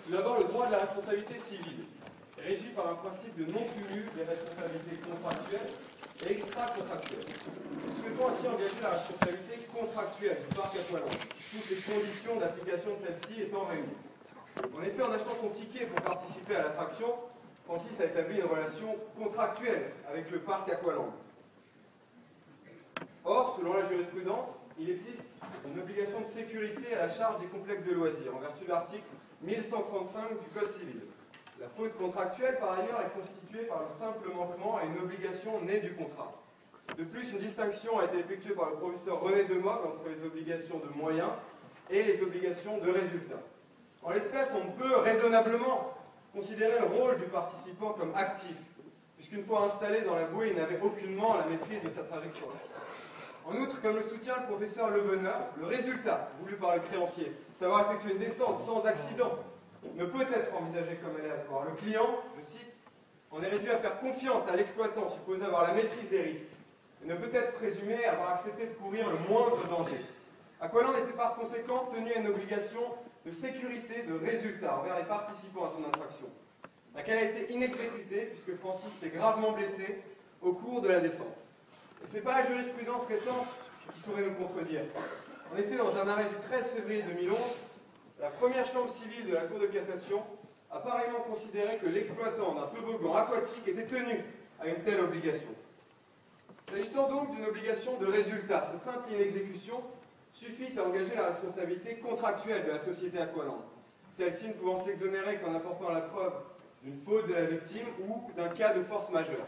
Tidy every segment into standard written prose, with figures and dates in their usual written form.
Tout d'abord, le droit de la responsabilité civile est régi par un principe de non-cumul des responsabilités contractuelles et extra-contractuelles. Nous souhaitons ainsi engager la responsabilité contractuelle du parc aquatique, toutes les conditions d'application de celle-ci étant réunies. En effet, en achetant son ticket pour participer à l'attraction, Francis a établi une relation contractuelle avec le parc Aqualand. Or, selon la jurisprudence, il existe une obligation de sécurité à la charge des complexes de loisirs, en vertu de l'article 1135 du Code civil. La faute contractuelle, par ailleurs, est constituée par le simple manquement à une obligation née du contrat. De plus, une distinction a été effectuée par le professeur René Demogue entre les obligations de moyens et les obligations de résultats. En l'espèce, on peut raisonnablement considérer le rôle du participant comme actif, puisqu'une fois installé dans la bouée, il n'avait aucunement la maîtrise de sa trajectoire. En outre, comme le soutient le professeur Leveneur, le résultat voulu par le créancier, savoir effectuer une descente sans accident, ne peut être envisagé comme aléatoire. Le client, je cite, en est réduit à faire confiance à l'exploitant supposé avoir la maîtrise des risques et ne peut être présumé avoir accepté de courir le moindre danger. Aqualand était par conséquent tenu à une obligation de sécurité de résultat envers les participants à son infraction, laquelle a été inexécutée puisque Francis s'est gravement blessé au cours de la descente. Et ce n'est pas la jurisprudence récente qui saurait nous contredire. En effet, dans un arrêt du 13 février 2011, la première chambre civile de la Cour de cassation a pareillement considéré que l'exploitant d'un toboggan aquatique était tenu à une telle obligation. S'agissant donc d'une obligation de résultat, sa simple inexécution suffit à engager la responsabilité contractuelle de la société Aqualand, celle-ci ne pouvant s'exonérer qu'en apportant la preuve d'une faute de la victime ou d'un cas de force majeure.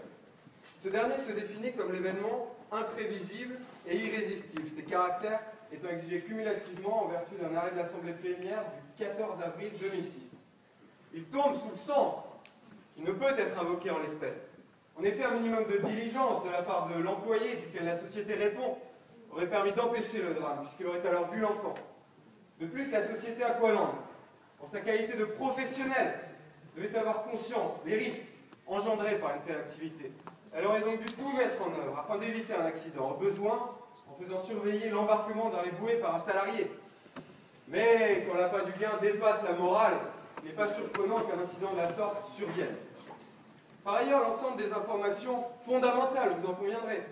Ce dernier se définit comme l'événement imprévisible et irrésistible, ses caractères étant exigés cumulativement en vertu d'un arrêt de l'Assemblée plénière du 14 avril 2006. Il tombe sous le sens qui ne peut être invoqué en l'espèce. En effet, un minimum de diligence de la part de l'employé duquel la société répond aurait permis d'empêcher le drame, puisqu'il aurait alors vu l'enfant. De plus, la société Aqualand, en sa qualité de professionnel, devait avoir conscience des risques engendrés par une telle activité. Elle aurait donc dû tout mettre en œuvre afin d'éviter un accident, au besoin en faisant surveiller l'embarquement dans les bouées par un salarié. Mais quand l'appât du gain dépasse la morale, il n'est pas surprenant qu'un incident de la sorte survienne. Par ailleurs, l'ensemble des informations fondamentales, vous en conviendrez,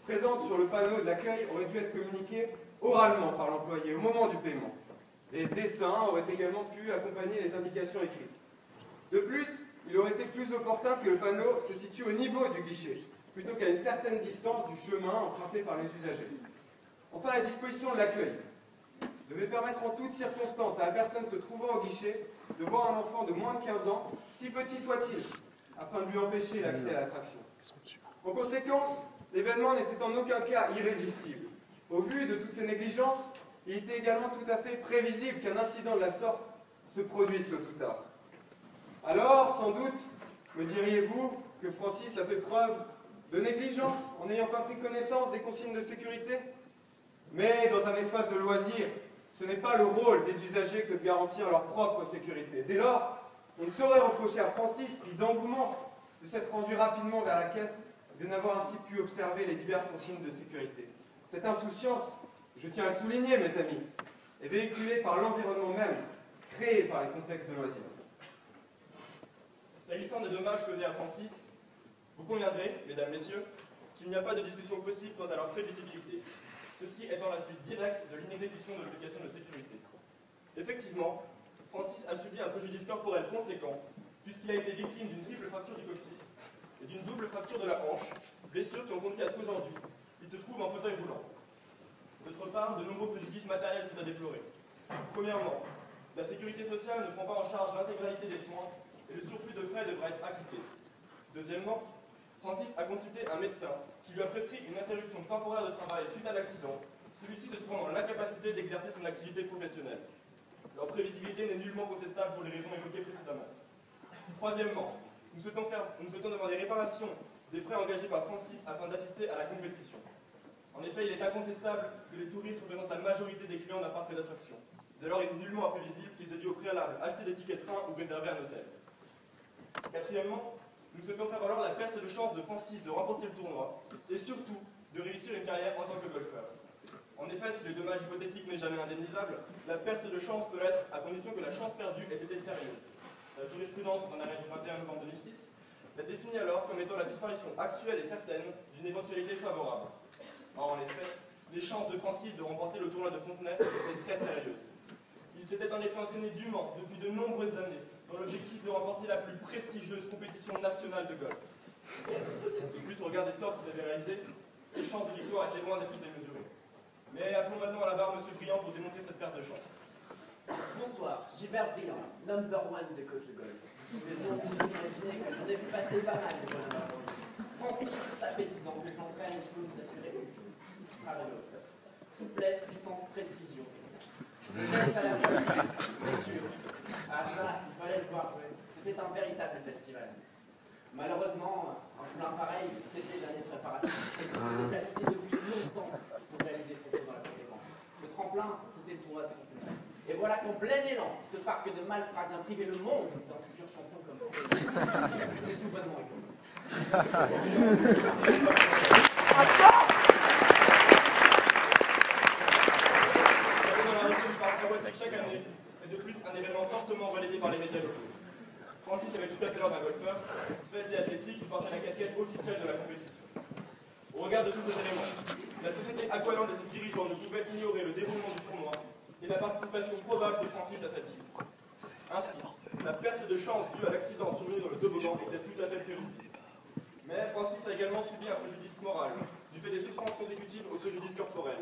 présentes sur le panneau de l'accueil auraient dû être communiquées oralement par l'employé au moment du paiement. Les dessins auraient également pu accompagner les indications écrites. De plus, il aurait été plus opportun que le panneau se situe au niveau du guichet, plutôt qu'à une certaine distance du chemin emprunté par les usagers. Enfin, la disposition de l'accueil devait permettre en toutes circonstances à la personne se trouvant au guichet de voir un enfant de moins de 15 ans, si petit soit-il, afin de lui empêcher l'accès à l'attraction. En conséquence, l'événement n'était en aucun cas irrésistible. Au vu de toutes ces négligences, il était également tout à fait prévisible qu'un incident de la sorte se produise tôt ou tard. Alors, sans doute, me diriez-vous que Francis a fait preuve de négligence en n'ayant pas pris connaissance des consignes de sécurité? Mais dans un espace de loisir, ce n'est pas le rôle des usagers que de garantir leur propre sécurité. Dès lors, on ne saurait reprocher à Francis, pris d'engouement, de s'être rendu rapidement vers la caisse et de n'avoir ainsi pu observer les diverses consignes de sécurité. Cette insouciance, je tiens à souligner, mes amis, est véhiculée par l'environnement même créé par les complexes de loisirs. S'agissant des dommages causés à Francis, vous conviendrez, mesdames, messieurs, qu'il n'y a pas de discussion possible quant à leur prévisibilité, ceci étant la suite directe de l'inexécution de l'obligation de sécurité. Effectivement, Francis a subi un préjudice corporel conséquent, puisqu'il a été victime d'une triple fracture du coccyx et d'une double fracture de la hanche, blessures qui ont conduit à ce qu'aujourd'hui, il se trouve en fauteuil roulant. D'autre part, de nombreux préjudices matériels sont à déplorer. Premièrement, la sécurité sociale ne prend pas en charge l'intégralité des soins et le surplus de frais devra être acquitté. Deuxièmement, Francis a consulté un médecin qui lui a prescrit une interruption temporaire de travail suite à l'accident, celui-ci se trouvant dans l'incapacité d'exercer son activité professionnelle. Leur prévisibilité n'est nullement contestable pour les raisons évoquées précédemment. Troisièmement, nous souhaitons demander réparation des frais engagés par Francis afin d'assister à la compétition. En effet, il est incontestable que les touristes représentent la majorité des clients d'un parc d'attractions. Dès lors, il est nullement imprévisible qu'ils aient dû au préalable acheter des tickets de train ou réserver un hôtel. Quatrièmement, nous souhaitons faire valoir la perte de chance de Francis de remporter le tournoi et surtout de réussir une carrière en tant que golfeur. En effet, si le dommage hypothétique n'est jamais indemnisable, la perte de chance peut l'être à condition que la chance perdue ait été sérieuse. La jurisprudence, dans un arrêt du 21 novembre 2006, la définit alors comme étant la disparition actuelle et certaine d'une éventualité favorable. Or, en l'espèce, les chances de Francis de remporter le tournoi de Fontenay étaient très sérieuses. Il s'était en effet entraîné dûment depuis de nombreuses années dans l'objectif de remporter la plus prestigieuse compétition nationale de golf. De plus, au regard des scores qu'il avait réalisés, ses chances de victoire étaient loin d'être démesurées. Mais appelons maintenant à la barre M. Briand pour démontrer cette perte de chance. Bonsoir, Gilbert Briand, number one de coach de golf. Vous pouvez donc vous imaginer que j'en ai vu passer pas mal de bonhommes avant lui. Francis, ça fait 10 ans que je l'entraîne et je peux vous assurer une chose, c'est qu'il sera le club. Souplesse, puissance, précision, efficace. Le geste à la fois juste, mais sûr. Ah ça, il fallait le voir jouer. C'était un véritable festival. Malheureusement, un plein pareil, c'était l'année de préparation. Il était planifié depuis longtemps pour réaliser son saut dans la compétence. Le tremplin, c'était le tournoi de Fontenay. Et voilà qu'en plein élan, ce parc de malfrats vient priver le monde d'un futur champion comme vous. C'est tout bonnement économique. Chaque année, et de plus un événement fortement relayé par les médias locaux. Francis avait tout à fait l'air d'un golfeur, svelte et athlétique, il portait la casquette officielle de la compétition. Au regard de tous ces éléments, la société Aqualand et ses dirigeants ne pouvaient ignorer le déroulement du tournoi et la participation probable de Francis à celle-ci. Ainsi, la perte de chance due à l'accident survenu dans le toboggan était tout à fait prévisible. Mais Francis a également subi un préjudice moral, du fait des souffrances consécutives au préjudice corporel.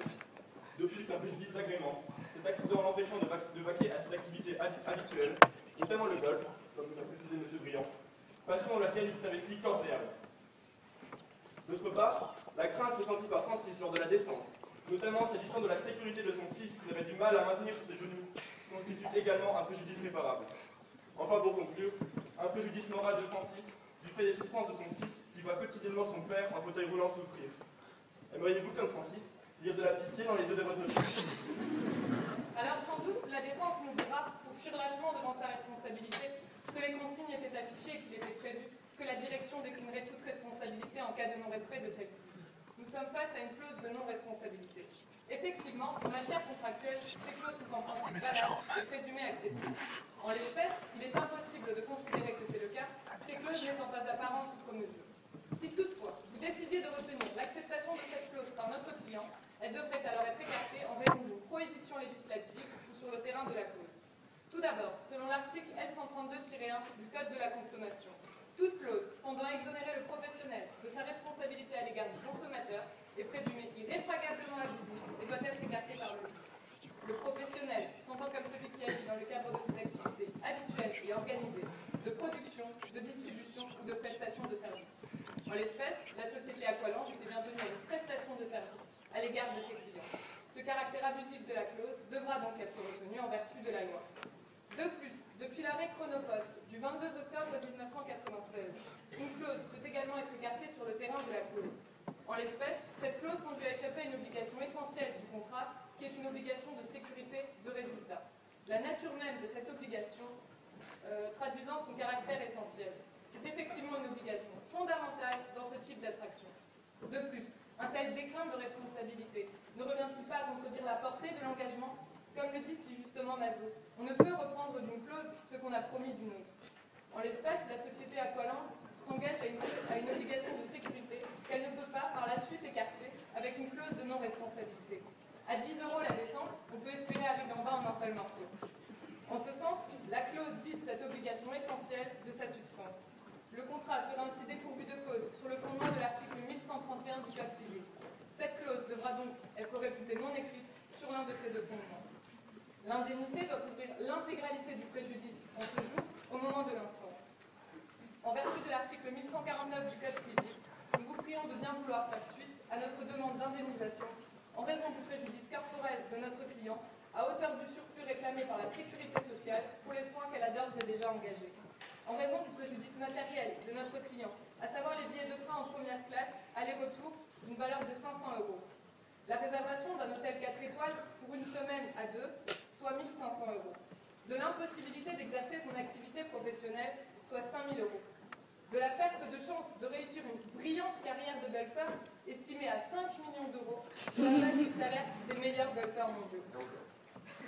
De plus, un préjudice d'agrément, cet accident l'empêchant de vaquer à ses activités habituelles, notamment le golf, comme l'a précisé M. Briand, passion dans laquelle il s'est investi corps et âme. D'autre part, la crainte ressentie par Francis lors de la descente, notamment s'agissant de la sécurité de son fils qui avait du mal à maintenir sur ses genoux, constitue également un préjudice réparable. Enfin, pour conclure, un préjudice moral de Francis du fait des souffrances de son fils qui voit quotidiennement son père en fauteuil roulant souffrir. Aimeriez-vous, comme Francis, lire de la pitié dans les yeux de votre fils? Alors sans doute, la défense nous dira, pour fuir lâchement devant sa responsabilité, que les consignes étaient affichées et qu'il était prévu que la direction déclinerait toute responsabilité en cas de non-respect de celle-ci. Nous sommes face à une clause de non-responsabilité. Effectivement, en matière contractuelle, ces clauses sont en principe valables et présumées acceptées. En l'espèce, il est impossible de considérer que c'est le cas, ces clauses n'étant pas apparentes outre mesure. Si toutefois, vous décidiez de retenir l'acceptation de cette clause par notre client, elle devrait alors être écartée en raison d'une prohibition législative ou sur le terrain de la clause. Tout d'abord, selon l'article L132-1 du Code de la consommation, toute clause tendant à exonérer le professionnel de sa responsabilité à l'égard du consommateur est présumée irréfragablement abusive et doit être écartée par le juge. Le professionnel s'entend comme celui qui agit dans le cadre de ses activités habituelles et organisées de production, de distribution ou de prestation de services. En l'espèce, la société Aqualand était bien tenue à une prestation de service à l'égard de ses clients. Ce caractère abusif de la clause devra donc être retenu en vertu de la loi. De plus, depuis l'arrêt Chronopost du 22 octobre 1996, une clause peut également être écartée sur le terrain de la clause. En l'espèce, cette clause conduit à échapper à une obligation essentielle du contrat, qui est une obligation de sécurité de résultat. La nature même de cette obligation traduisant son caractère essentiel. C'est effectivement une obligation fondamentale dans ce type d'attraction. De plus, un tel déclin de responsabilité ne revient-il pas à contredire la portée de l'engagement? Comme le dit si justement Mazot, on ne peut reprendre d'une clause ce qu'on a promis d'une autre. En l'espèce, la société Aqualand s'engage à une obligation de sécurité qu'elle ne peut pas par la suite écarter avec une clause de non-responsabilité. À 10 € la descente, on peut espérer arriver en bas en un seul morceau. En ce sens, la clause vide cette obligation essentielle de sa substance. Le contrat sera ainsi dépourvu de cause sur le fondement de l'article 1131 du Code civil. Cette clause devra donc être réputée non écrite sur l'un de ces deux fondements. L'indemnité doit couvrir l'intégralité du préjudice en ce jour au moment de l'instance. En vertu de l'article 1149 du Code civil, nous vous prions de bien vouloir faire suite à notre demande d'indemnisation en raison du préjudice corporel de notre client à hauteur du surplus réclamé par la sécurité sociale pour les soins qu'elle a d'ores et déjà engagés. En raison du préjudice matériel de notre client, à savoir les billets de train en première classe, aller-retour, d'une valeur de 500 €. La réservation d'un hôtel 4 étoiles pour une semaine à deux, soit 1 500 €. De l'impossibilité d'exercer son activité professionnelle, soit 5 000 €. De la perte de chance de réussir une brillante carrière de golfeur, estimé à 5 millions d'euros sur la base du salaire des meilleurs golfeurs mondiaux.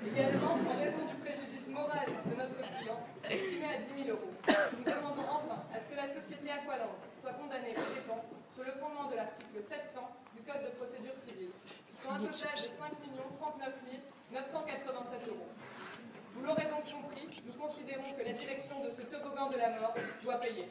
Également, en raison du préjudice moral de notre client, estimé à 10 000 euros, nous demandons enfin à ce que la société Aqualand soit condamnée aux dépens sur le fondement de l'article 700 du Code de procédure civile, soit un total de 5 039 987 euros. Vous l'aurez donc compris, nous considérons que la direction de ce toboggan de la mort doit payer.